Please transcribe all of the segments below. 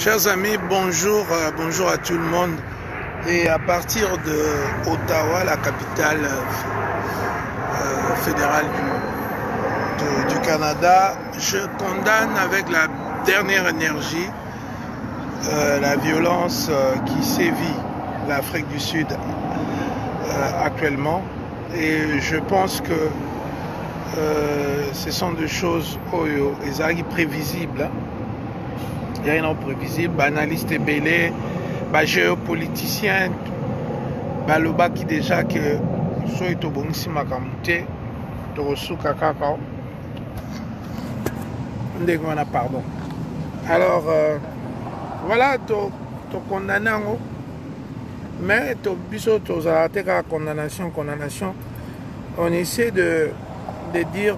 Chers amis, bonjour, bonjour à tout le monde. Et à partir de Ottawa, la capitale fédérale du Canada, je condamne avec la dernière énergie la violence qui sévit l'Afrique du Sud actuellement. Et je pense que ce sont des choses prévisibles. Il y a une prévisible, analyste belé, géopoliticien, le qui déjà que soit au bon si makamute, to resuka kakao. Pardon. Alors voilà, to condamné, mais to biso to zalate ka condamnation. On essaie de dire,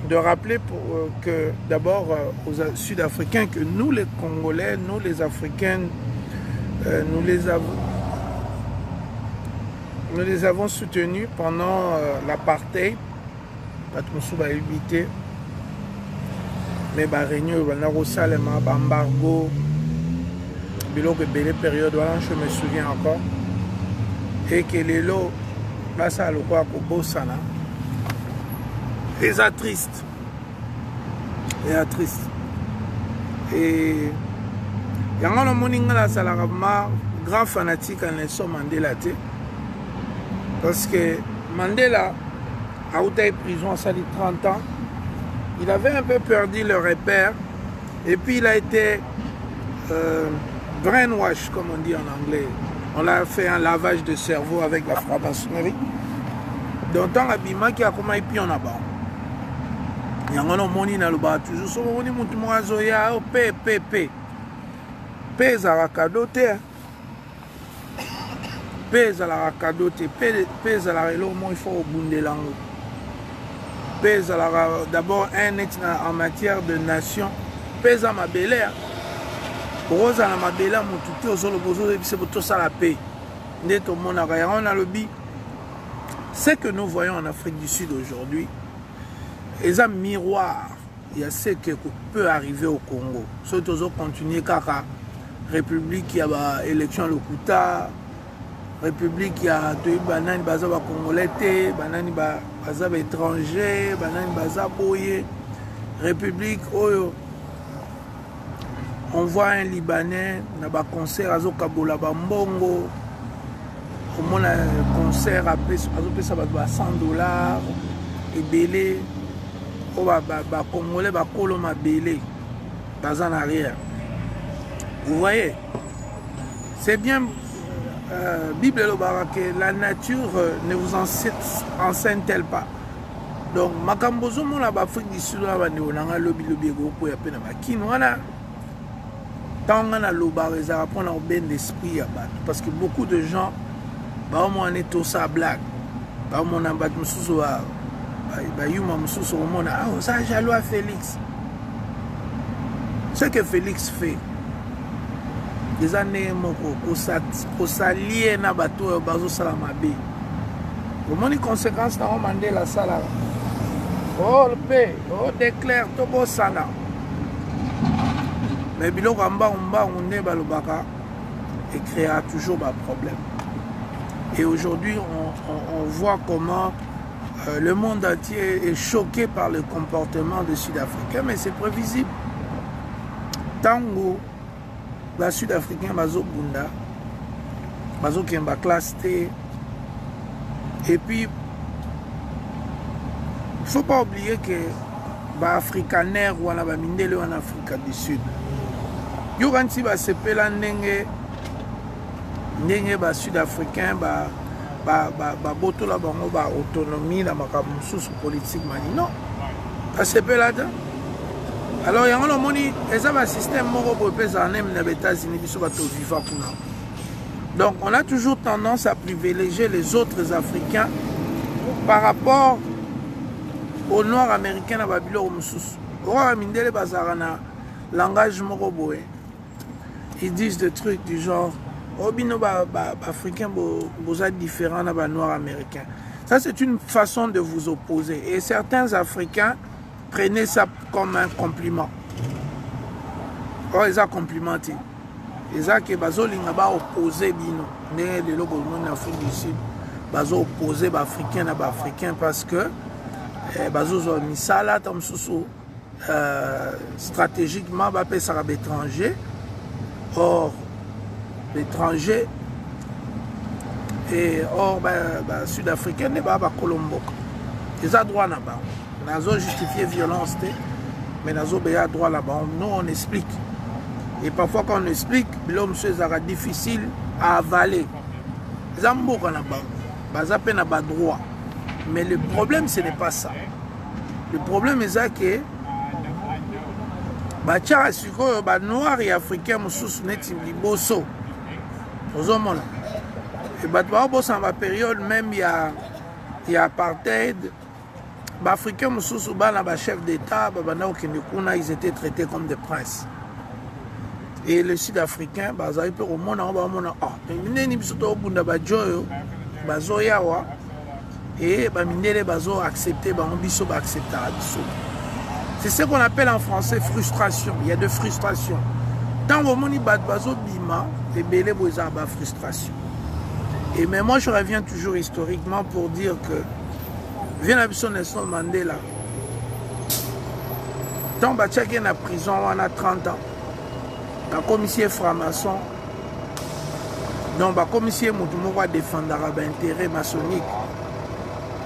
de rappeler que d'abord aux Sud-Africains que nous les Congolais, nous les Africains, nous les avons soutenus pendant l'apartheid, mais réunion, embargo, période, je me souviens encore, et que les lots, ça le quoi pour Bossana. Et ça triste. Et il y a un grand fanatique à Nelson Mandela. Parce que Mandela a été prison à 30 ans. Il avait un peu perdu le repère. Et puis il a été brainwash, comme on dit en anglais. On a fait un lavage de cerveau avec la franc-maçonnerie. Donc, tant l'habillement qui a commencé puis on a bas. Il y a un moni na luba toujours so moni mutu mwazo ya pe za la kadote pe za la relo mo il faut bundelango pe za la d'abord un net en matière de nation pe za mabele roza na mabela mutu te ozolo bozo ebise boto sala pe ndeto mona ka ya on a lobi. Ce que nous voyons en Afrique du Sud aujourd'hui, c'est un miroir. Il y a ce qui peut arriver au Congo. Si nous continuons à République, il y a élection le Kouta, République, il y a des bananes congolais, bananes étrangers, bananes boyé. République, on voit un Libanais, il y a un concert à Zokabola Bambongo. On a un concert à $100 et belé. Congolais koloma belé dans en arrière. Vous voyez, c'est bien Bible que la nature ne vous enseigne-t-elle pas. Donc makambozo mon la Afrique du Sud là bande onanga lobby go ko ya pena makino wana tanga na loba rezara pour un ben d'esprit parce que beaucoup de gens bah on est tout ça blague bah on a battu mususu wa bah yuma mususu on a ah ça jaloux à Félix. Ce que Félix fait des années au s'allier na bateau bazo salamabe comment les conséquences na Mandela sala oh le paix oh déclare to bo sana mais biloko amba on est balobaka et créera toujours un problème. Et aujourd'hui, on voit comment le monde entier est choqué par le comportement des Sud-Africains, mais c'est prévisible. Tango, les Sud-Africains, bazo bunda, bazo kemba classe T. Et puis, il ne faut pas oublier que les Afrikaners ou les Mindele en Afrique du Sud, ils ont se pela ndenge ba Sud-Africain boto la bango ba autonomie la makambo sous politique mani non ça se peut là dedans. Alors il y a un moni et ça va système moko pour pesa nem na États-Unis biso ba to vivre kuna. Donc on a toujours tendance à privilégier les autres Africains par rapport aux Noirs américains na babilo mususu. Roi Mindele bazarana langage moko boé. Ils disent des trucs du genre Obino africain boza différent na noir américain. Ça c'est une façon de vous opposer et certains Africains prenaient ça comme un compliment. Oh, ils ont complimenté. eza ke bazolinga baopose bino ndenge lelo komona na Afrique du Sud bazoopose baafricain na baafricain parce que bazozwa misala ata mosusu stratégiquement bapesaka baétranger. Or l'étranger et or sud-africain ne ba colomboka eza droit na bango nazo justifier violence mais nazo beya droit là-bas. Nous on explique et parfois quand on explique l'homme sera difficile à avaler eza mboka na bango baza pe na ba droit. Mais le problème ce n'est pas ça. Le problème est que bachara sikoyo ba noir et africain mosusu neti liboso ozomona et bato baobosa na période même ya apartheid baafricain mosusu bana bachef d'état babanda kokende kuna ils étaient traités comme des princes et le sud-africain bazali mpe komona ngo bamona nini biso tokobunda bajoyo bazoyawa et bamindele bazoaccepte bango biso baacceptaka biso. C'est ce qu'on appelle en français frustration. Il y a de frustration. Tant que mon bazo bima, les belé boza ba frustration. Et mais moi je reviens toujours historiquement pour dire que vient la mission Nelson Mandela. Tant que qui est en prison on a 30 ans. La commissaire franc-maçon. Donc la commissaire va défendre l'intérêt maçonnique.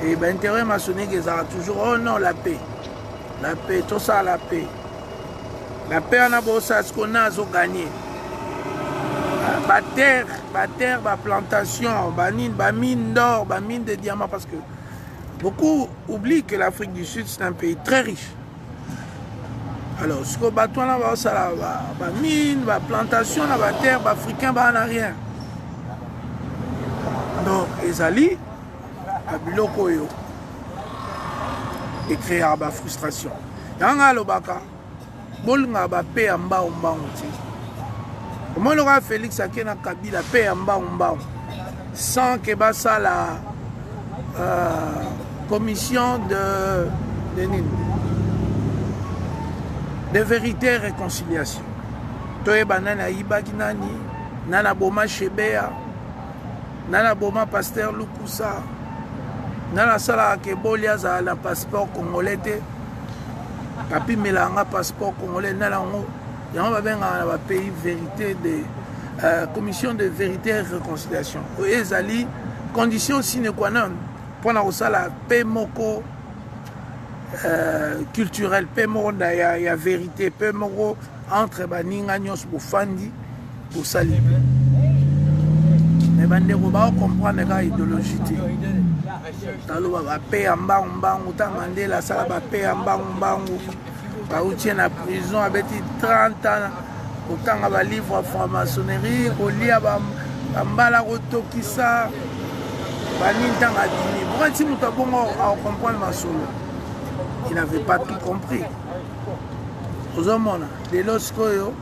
Et l'intérêt maçonnique ils ont toujours oh non la paix. La paix, tout ça, la paix. La paix, on a beau ça, ce qu'on a gagné. La terre, la plantation, la mine d'or, la mine de diamants, parce que beaucoup oublient que l'Afrique du Sud, c'est un pays très riche. Alors, ce qu'on a la mine, la plantation, la terre, les Africains, on n'a rien. Donc, les alliés, les biloko et créer la frustration. Yanga lobaka, bolunga ba paix en bas en bas. Comment l'aura Félix Akena Kabila paix en bas sans que ça la commission de vérité et réconciliation. Toye banana ibaki nani, nana boma Chebea, nana boma pasteur Lukusa. Dans la salle que Bolia a le passeport congolais, Papi Melanga passeport congolais, il y a un pays vérité de commission de vérité et réconciliation. Et ali condition sine qua non pour la paix moko culturelle, paix moko ya vérité, paix moko entre baninga nyos bofandi pour sali. Mais bandeko ba comprendre la idéologie. Talo ba paix en bas uta Mandela sala ba paix en bas ba utie na prison avec 30 ans autant ba livre franc-maçonnerie ko lia ba mbala ko tokisa ba nintanga dini bon si muta bongo a comprendre masolo il n'avait pas tout compris ozomona de loskoyo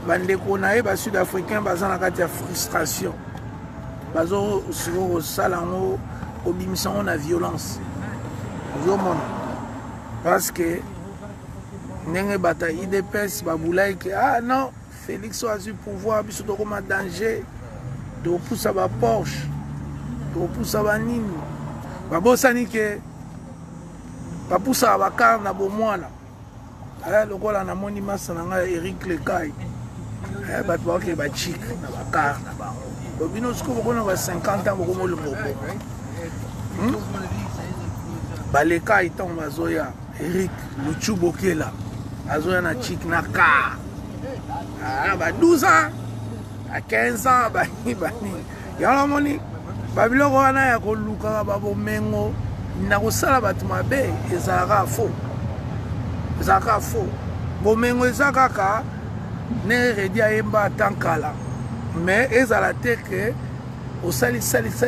bandeko na e ba sud-africain bazana kati ya frustration bazo siko salango obimisa on a violence parce que ndenge bata IDPS babulai que ah non Félix a eu pouvoir biso to comme danger de pousser ba Porsche de pousser ba nini babosani ke ba pousser ba car na bomwana ala lokola na moni masa na Eric Lekai ba to ke ba chic na ba car na ba bino siko bokona ba 50 ans bokomo le moko baleka iton bazoya Eric Luchubokela azoya na chic na car ba 12 ans à 15 ans bani yala moni babiloko wana ya koluka babo mengo na kosala bato mabe ezalaka faux bomengo ezakaka ne redi ayemba tankala mais ezala te ke osali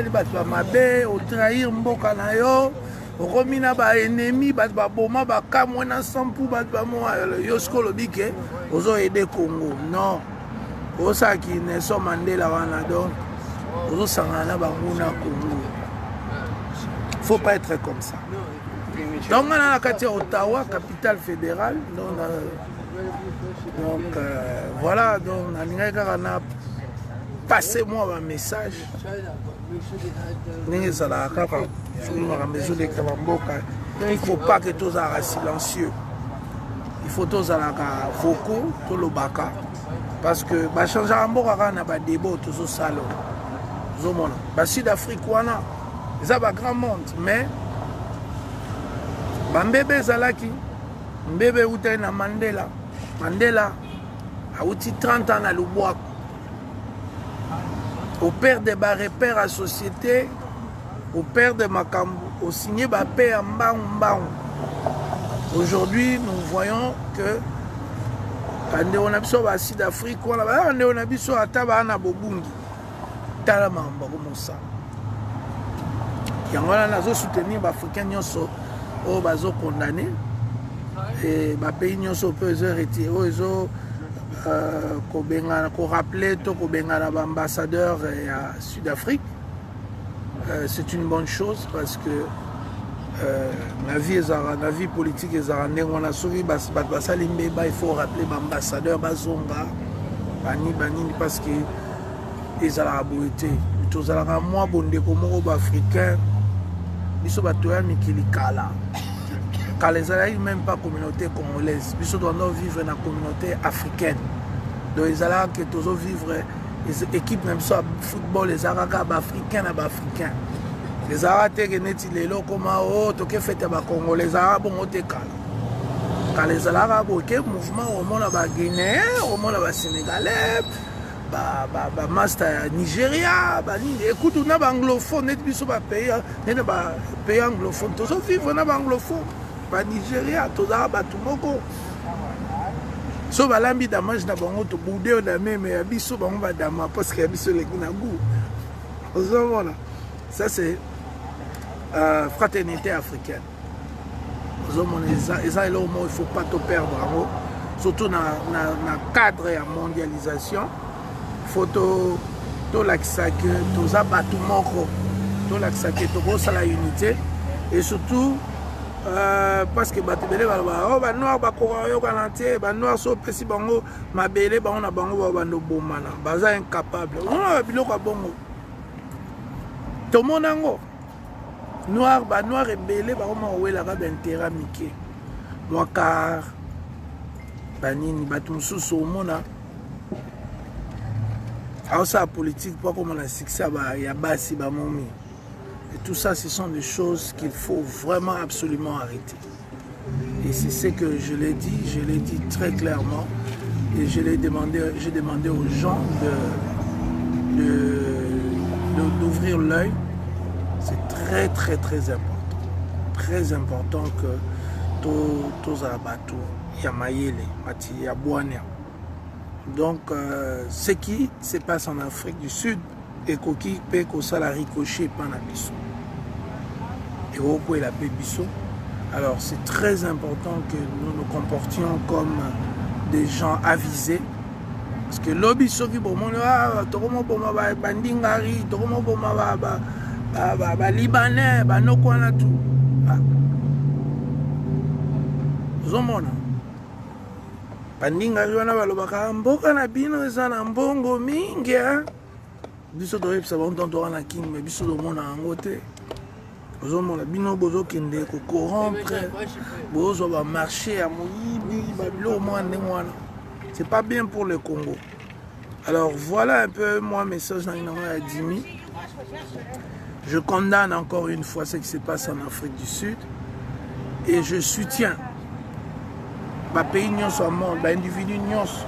bato mabe otrahir mboka na yo okomina ba ennemi bato baboma bakamwe na sampu bato bamoa yo siko lobi ke ozo aider Congo non osaki Nelson Mandela wana donc ozo sangana bango na Congo. Faut pas être comme ça. Donc on a la quartier Ottawa, capitale fédérale. Donc voilà, donc on a passez-moi un message. Il ne faut pas que tous soient silencieux. Il faut tous soient vocaux, tous les baka. Parce que changer un bon débat, tous les salons. Le Sud-Afrique, c'est un grand monde. Mais, bébé Zalaki, bébé Outaina Mandela, Mandela a eu 30 ans à l'Ouboak. Au père de repères à la société, au père de Makambu, au signé paix en Mbang. Aujourd'hui, nous voyons que on a besoin de Sud-Afrique, on a besoin de Bobungi. Talama comme ça. Et on a soutenir les Africains qui sont condamnés. Et les pays qui sont retirés. Qu'on rappelait l'ambassadeur à Sud-Afrique, c'est une bonne chose parce que la vie politique il faut rappeler l'ambassadeur Bazonga Bani parce que ils ont la beauté. Tous les mois africains ils sont car les Alaïs même pas communauté congolaise, ils doivent vivre dans la communauté africaine. Donc ils allaient que tous vivre les équipes même ça football les Arabes africains africains. Les Arabes qui les comme tu que fait ba Congolais les Arabes ont été calmes. Car les Arabes OK mouvement au monde ba Guinéen, au monde ba Sénégalais, ba master Nigeria, ba ni écoute on a ba anglophone net biso ba pays anglophone tous vivre na ba anglophone. Ba Nigeria, tous les Arabes, tout le monde. So balambi damage na bango to boudé na même biso bango ba dama parce que biso les na goût. Voilà. Ça c'est fraternité africaine. Il faut pas te perdre surtout dans le cadre de la mondialisation. Il faut que l'accès que tous abattements to l'accès que to la unité et surtout parce que batebele ba noir ba korayo kalanté ba noir so pesi bango mabele ba on a bango ba no bomana baza incapable on a biloko bongo to monango noir ba noir ebele ba ma wela ka bentera mike moi car banini batumsu so mona a ça politique pas comme la succès ba ya basi ba momi. Et tout ça, ce sont des choses qu'il faut vraiment absolument arrêter. Et c'est ce que je l'ai dit très clairement. Et j'ai demandé aux gens d'ouvrir l'œil. C'est très très très important. Très important que tous abattus, Yamayele, Mati, Yabouania. Donc, ce qui se passe en Afrique du Sud, et qui peut que ça la ricocher pendant Bissot. Et au la paix Bissot. Alors c'est très important que nous nous comportions comme des gens avisés. Parce que l'objet qui pour moi, tokomo pour ma bandingari, tokomo pour ma libanais, no quoi là tout. Zomona. Bandingari wana balobaka mboka na bino eza na mbongo mingi hein. Biso doit savoir entendre na king mais biso do mona angote ozo mona bino bozo kende ko corrompre bozo ba marcher à moyibi babilo moi ndengwana c'est pas bien pour le Congo. Alors voilà un peu moi message dans à Dimi. Je condamne encore une fois ce qui se passe en Afrique du Sud et je soutiens ba pays nyonso monde ba individu nyonso.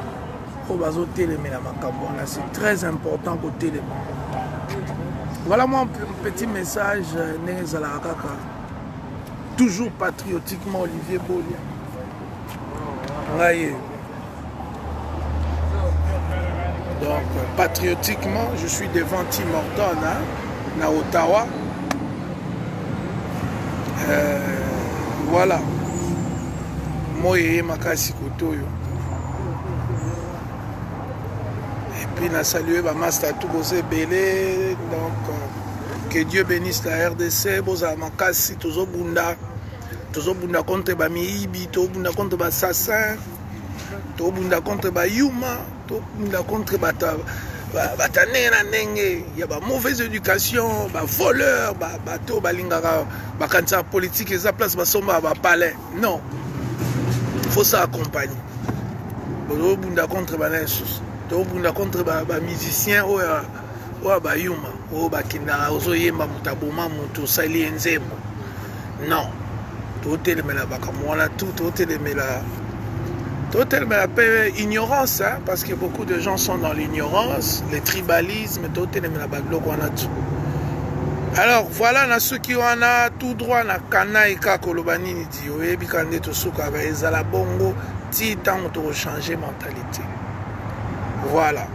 C'est très important côté les. Voilà mon petit message toujours patriotiquement Olivier Bolia. Donc patriotiquement je suis devant Tim Horton à Ottawa. Voilà. Moi et Makasi Kotoyo. Puis on a salué Master Toubosé Belé, donc que Dieu bénisse la RDC, Boza Makasi, Tozo Bunda contre Bamiibi, Tozo Bunda contre Bassassin, Tozo Bunda contre Bayuma, Tozo Bunda contre batane na ndenge ya ba mauvaise éducation ba voleur bato balingaka bakanisa politique eza place basomba ba palais non faut ça accompagner bunda contre balensus bunda contre ba musicien oya bayuma oyo bakendaka ozoyemba moto aboma moto osali enzembo non totelemela makambo wana tu totelemela peu ignorance, hein, parce que beaucoup de gens sont dans l'ignorance, le tribalisme, alors voilà, na ceux qui ont tout droit na kanaïka kolobani ni di oyebi kande to suka ba ezala bongo ti tango to changer mentalité. Voilà.